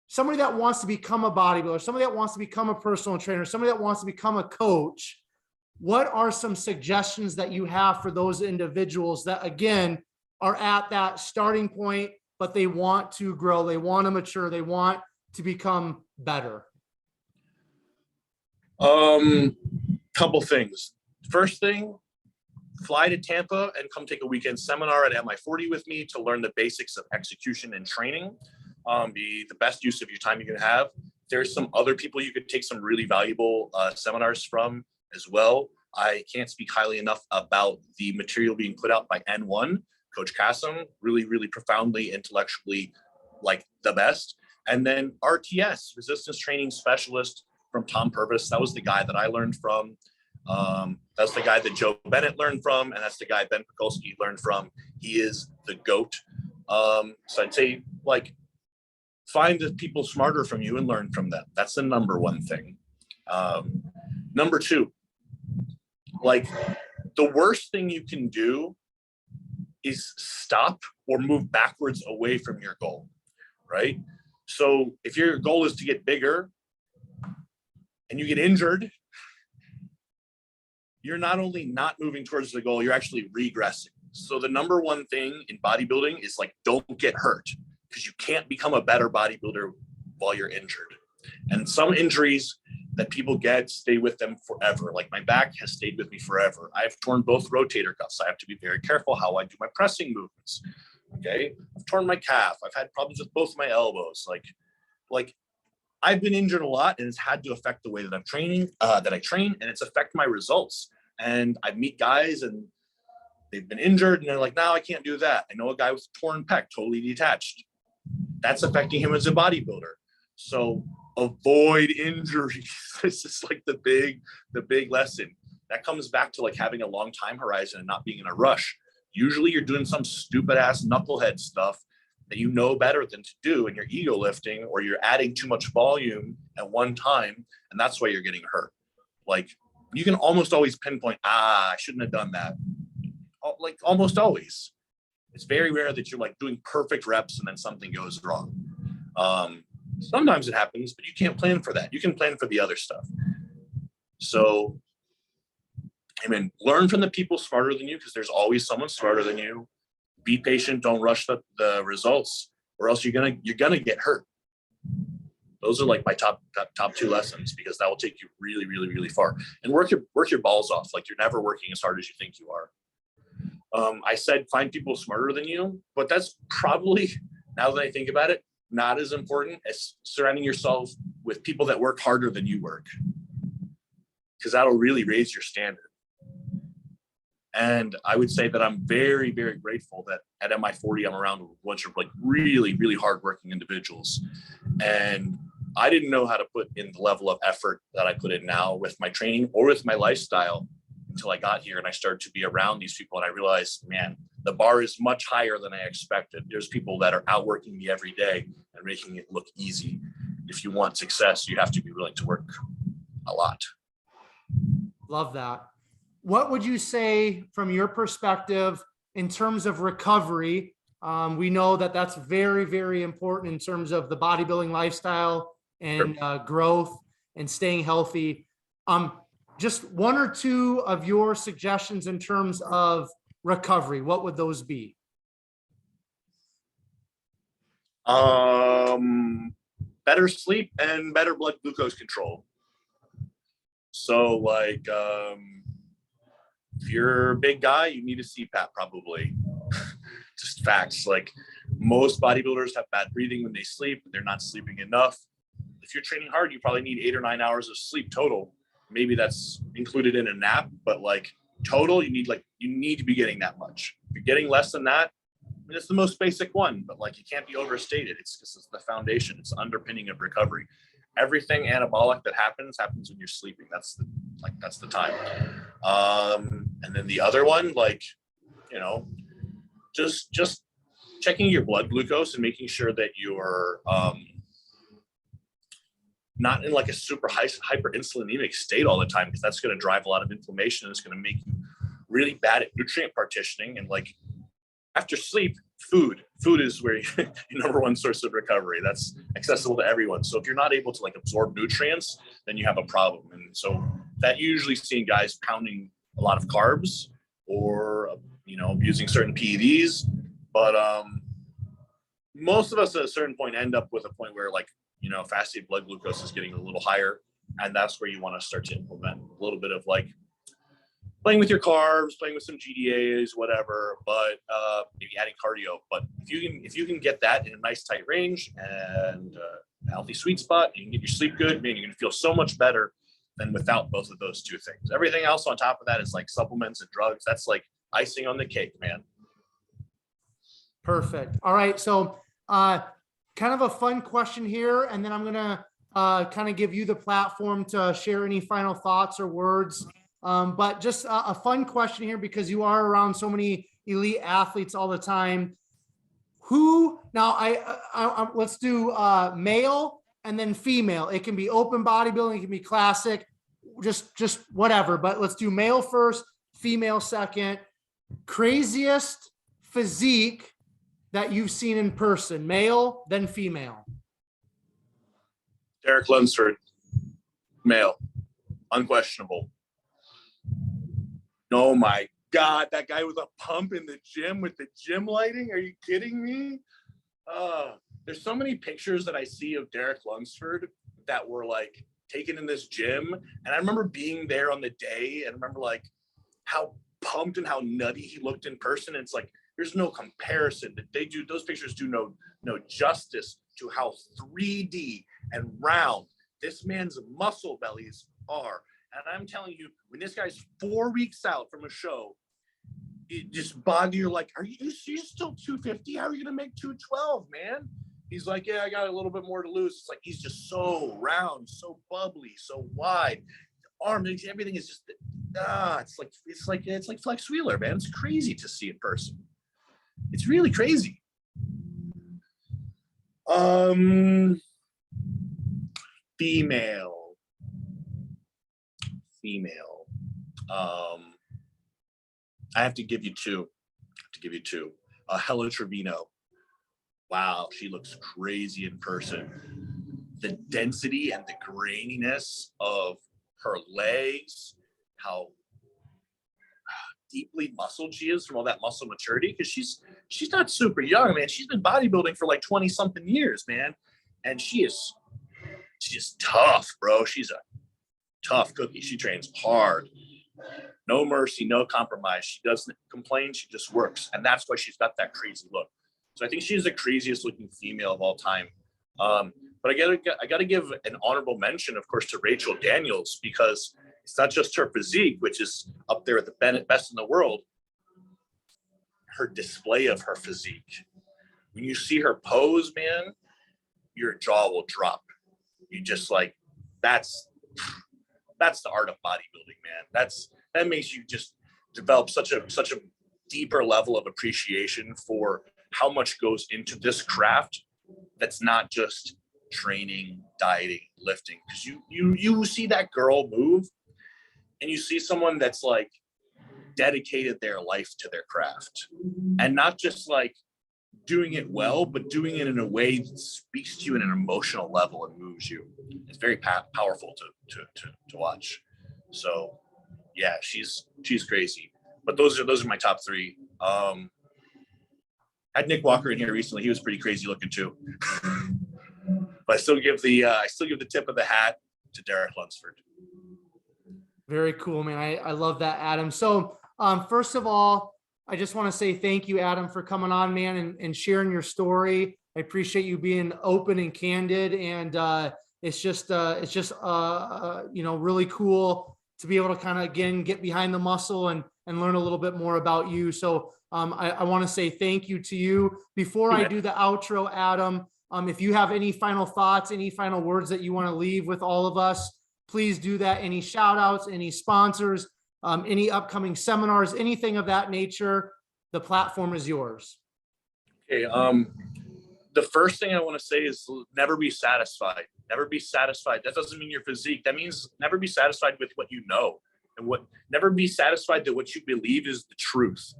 somebody that wants to become a bodybuilder, somebody that wants to become a personal trainer, somebody that wants to become a coach, what are some suggestions that you have for those individuals that, again, are at that starting point, but they want to grow, they want to mature, they want to become better? Couple things. First thing, fly to Tampa and come take a weekend seminar at MI40 with me to learn the basics of execution and training. Be the best use of your time you can have. There's some other people you could take some really valuable seminars from as well. I can't speak highly enough about the material being put out by N1, Coach Kassem, really, really profoundly, intellectually, like the best. And then RTS, Resistance Training Specialist from Tom Purvis. That was the guy that I learned from. That's the guy that Joe Bennett learned from, and that's the guy Ben Pakulski learned from. He is the GOAT. So I'd say, find the people smarter from you and learn from them. That's the number one thing. Number two, the worst thing you can do is stop or move backwards away from your goal, right? So if your goal is to get bigger and you get injured, you're not only not moving towards the goal, you're actually regressing. So the number one thing in bodybuilding is don't get hurt, because you can't become a better bodybuilder while you're injured. And some injuries that people get stay with them forever. Like my back has stayed with me forever. I've torn both rotator cuffs. I have to be very careful how I do my pressing movements. Okay. I've torn my calf. I've had problems with both my elbows. Like I've been injured a lot, and it's had to affect the way that I'm training, that I train, and it's affected my results. And I meet guys and they've been injured and they're like, no, I can't do that. I know a guy with a torn pec, totally detached. That's affecting him as a bodybuilder. So avoid injuries. This is like the big lesson. That comes back to like having a long time horizon and not being in a rush. Usually you're doing some stupid ass knucklehead stuff that you know better than to do, and you're ego lifting, or you're adding too much volume at one time, and that's why you're getting hurt. Like you can almost always pinpoint, I shouldn't have done that. Like almost always. It's very rare that you're like doing perfect reps and then something goes wrong. Sometimes it happens, but you can't plan for that. You can plan for the other stuff. So, I mean, learn from the people smarter than you, because there's always someone smarter than you. Be patient. Don't rush the results, or else you're gonna get hurt. Those are like my top 2 lessons, because that will take you really, really, really far. And work your balls off. Like you're never working as hard as you think you are. I said find people smarter than you, but that's probably, now that I think about it, not as important as surrounding yourself with people that work harder than you work, because that'll really raise your standard. And I would say that I'm very, very grateful that at MI40, I'm around a bunch of like really, really hardworking individuals. And I didn't know how to put in the level of effort that I put in now with my training or with my lifestyle until I got here and I started to be around these people. And I realized, man, the bar is much higher than I expected. There's people that are outworking me every day and making it look easy. If you want success, you have to be willing to work a lot. Love that. What would you say from your perspective in terms of recovery? We know that that's very, very important in terms of the bodybuilding lifestyle and growth and staying healthy. Just 1 or 2 of your suggestions in terms of recovery. What would those be? Better sleep and better blood glucose control. So like, if you're a big guy, you need a CPAP probably. Just facts. Like most bodybuilders have bad breathing when they sleep. They're not sleeping enough. If you're training hard, you probably need 8 or 9 hours of sleep total. Maybe that's included in a nap, but like total, you need to be getting that much. If you're getting less than that, I mean, it's the most basic one, but like it can't be overstated. It's the foundation. It's the underpinning of recovery. Everything anabolic that happens when you're sleeping. That's the time. And then the other one, like, you know, just checking your blood glucose and making sure that you're not in like a super hyperinsulinemic state all the time, because that's going to drive a lot of inflammation. It's going to make you really bad at nutrient partitioning. And like after sleep, food is where your number one source of recovery. That's accessible to everyone. So if you're not able to like absorb nutrients, then you have a problem. And so that usually seeing guys pounding a lot of carbs or, you know, using certain PEDs. But most of us at a certain point end up with a point where like, you know, fasted blood glucose is getting a little higher. And that's where you want to start to implement a little bit of like playing with your carbs, playing with some GDAs, whatever, but maybe adding cardio. But if you can get that in a nice tight range and a healthy sweet spot, you can get your sleep good, man, you're gonna feel so much better than without both of those 2 things. Everything else on top of that is like supplements and drugs. That's like icing on the cake, man. Perfect. All right. So kind of a fun question here, and then I'm gonna kind of give you the platform to share any final thoughts or words. But just a fun question here, because you are around so many elite athletes all the time. Who now? I let's do male and then female. It can be open bodybuilding, it can be classic, just whatever. But let's do male first, female second. Craziest physique that you've seen in person, male then female. Derek Lunsford, male, unquestionable. Oh my God, that guy with a pump in the gym with the gym lighting. Are you kidding me? There's so many pictures that I see of Derek Lunsford that were like taken in this gym. And I remember being there on the day and remember like how pumped and how nutty he looked in person. And it's like, there's no comparison that they do. Those pictures do no justice to how 3D and round this man's muscle bellies are. And I'm telling you, when this guy's 4 weeks out from a show, it just boggles. You're like, you're still 250? How are you going to make 212, man? He's like, yeah, I got a little bit more to lose. It's like, he's just so round, so bubbly, so wide. The arms, everything is just, it's like Flex Wheeler, man. It's crazy to see in person. It's really crazy. Female. I have to give you two. Hella Trevino. Wow, she looks crazy in person. The density and the graininess of her legs, how deeply muscled she is from all that muscle maturity, because she's not super young, man. She's been bodybuilding for like 20 something years, man. And she's tough, bro. She's a tough cookie. She trains hard. No mercy, no compromise. She doesn't complain. She just works. And that's why she's got that crazy look. So I think she's the craziest looking female of all time. But I gotta give an honorable mention, of course, to Rachel Daniels, because it's not just her physique, which is up there at the best in the world. Her display of her physique. When you see her pose, man, your jaw will drop. You just like, that's the art of bodybuilding, man. That makes you just develop such a deeper level of appreciation for how much goes into this craft. That's not just training, dieting, lifting. Because you see that girl move, and you see someone that's like dedicated their life to their craft, and not just like doing it well, but doing it in a way that speaks to you in an emotional level and moves you. It's very powerful to watch. So yeah, she's crazy. But those are my top three. I had Nick Walker in here recently. He was pretty crazy looking too. But I still give the tip of the hat to Derek Lunsford. Very cool, man. I love that, Adam. So first of all, I just want to say thank you, Adam, for coming on, man, and sharing your story. I appreciate you being open and candid, and it's just really cool to be able to kind of again get behind the muscle and learn a little bit more about you. So I want to say thank you to you. Before I do the outro, Adam, if you have any final thoughts, any final words that you want to leave with all of us, please do that. Any shout outs, any sponsors, any upcoming seminars, anything of that nature, the platform is yours. Okay. The first thing I want to say is never be satisfied. Never be satisfied. That doesn't mean your physique. That means never be satisfied with what you know, and never be satisfied that what you believe is the truth.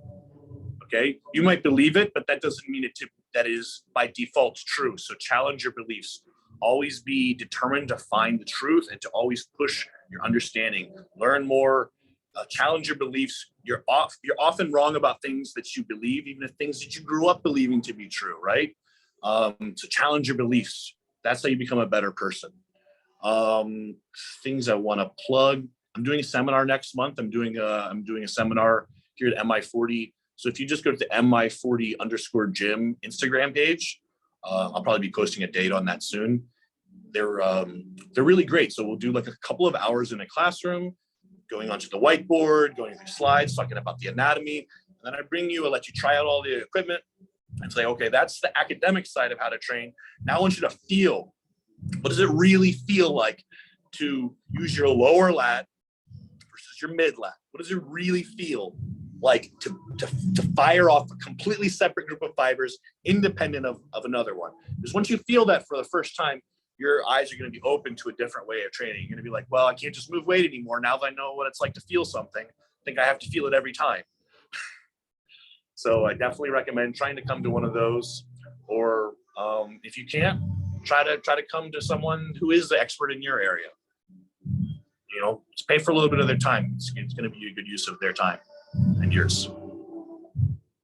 Okay. You might believe it, but that doesn't mean that is by default true. So challenge your beliefs. Always be determined to find the truth and to always push your understanding. Learn more. Challenge your beliefs. You're often wrong about things that you believe, even if things that you grew up believing to be true, right? So challenge your beliefs. That's how you become a better person. Things I want to plug. I'm doing a seminar next month. I'm doing a seminar here at MI40. So if you just go to the MI40_Gym Instagram page, I'll probably be posting a date on that soon. They're really great. So we'll do like a couple of hours in a classroom, going onto the whiteboard, going through slides, talking about the anatomy. And then I let you try out all the equipment and say, okay, that's the academic side of how to train. Now I want you to feel, what does it really feel like to use your lower lat versus your mid lat? What does it really feel like to fire off a completely separate group of fibers independent of another one? Because once you feel that for the first time, your eyes are going to be open to a different way of training. You're going to be like, well, I can't just move weight anymore. Now that I know what it's like to feel something, I think I have to feel it every time. So I definitely recommend trying to come to one of those, or if you can't, try to come to someone who is the expert in your area. You know, just pay for a little bit of their time. It's going to be a good use of their time and yours.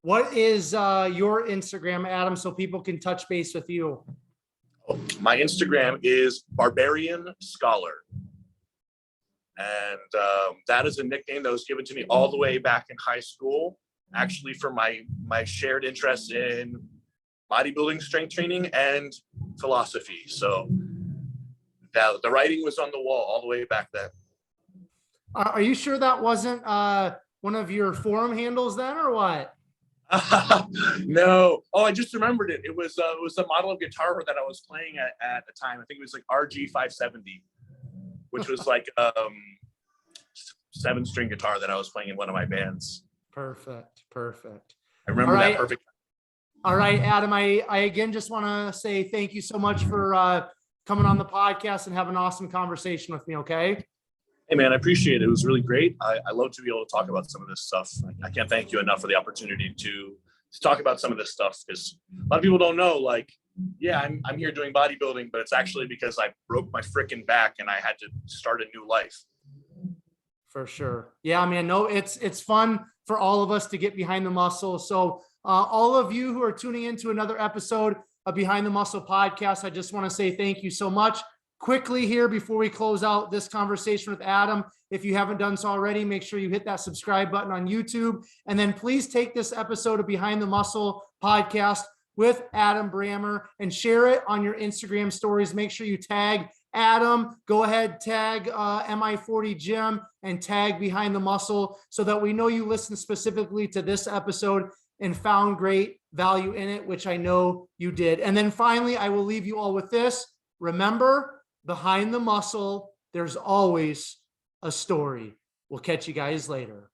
What is your Instagram, Adam, so people can touch base with you? My Instagram is Barbarian Scholar. And that is a nickname that was given to me all the way back in high school, actually for my shared interest in bodybuilding, strength training, and philosophy. So the writing was on the wall all the way back then. Are you sure that wasn't one of your forum handles then, or what? No. Oh, I just remembered it. It was a model of guitar that I was playing at the time. I think it was like RG 570, which was like 7-string guitar that I was playing in one of my bands. Perfect. I remember that perfect. All right, Adam, I again just want to say thank you so much for coming on the podcast and having an awesome conversation with me. Okay. Hey man, I appreciate it. It was really great. I love to be able to talk about some of this stuff. I can't thank you enough for the opportunity to talk about some of this stuff, because a lot of people don't know, like, yeah, I'm here doing bodybuilding, but it's actually because I broke my freaking back and I had to start a new life. For sure. Yeah, man, no, it's fun for all of us to get behind the muscle. So all of you who are tuning into another episode of Behind the Muscle podcast, I just want to say thank you so much. Quickly here before we close out this conversation with Adam, if you haven't done so already, make sure you hit that subscribe button on YouTube. And then please take this episode of Behind the Muscle podcast with Adam Brammer and share it on your Instagram stories. Make sure you tag Adam, go ahead, tag MI40 Gym and tag Behind the Muscle so that we know you listened specifically to this episode and found great value in it, which I know you did. And then finally, I will leave you all with this. Remember, behind the muscle, there's always a story. We'll catch you guys later.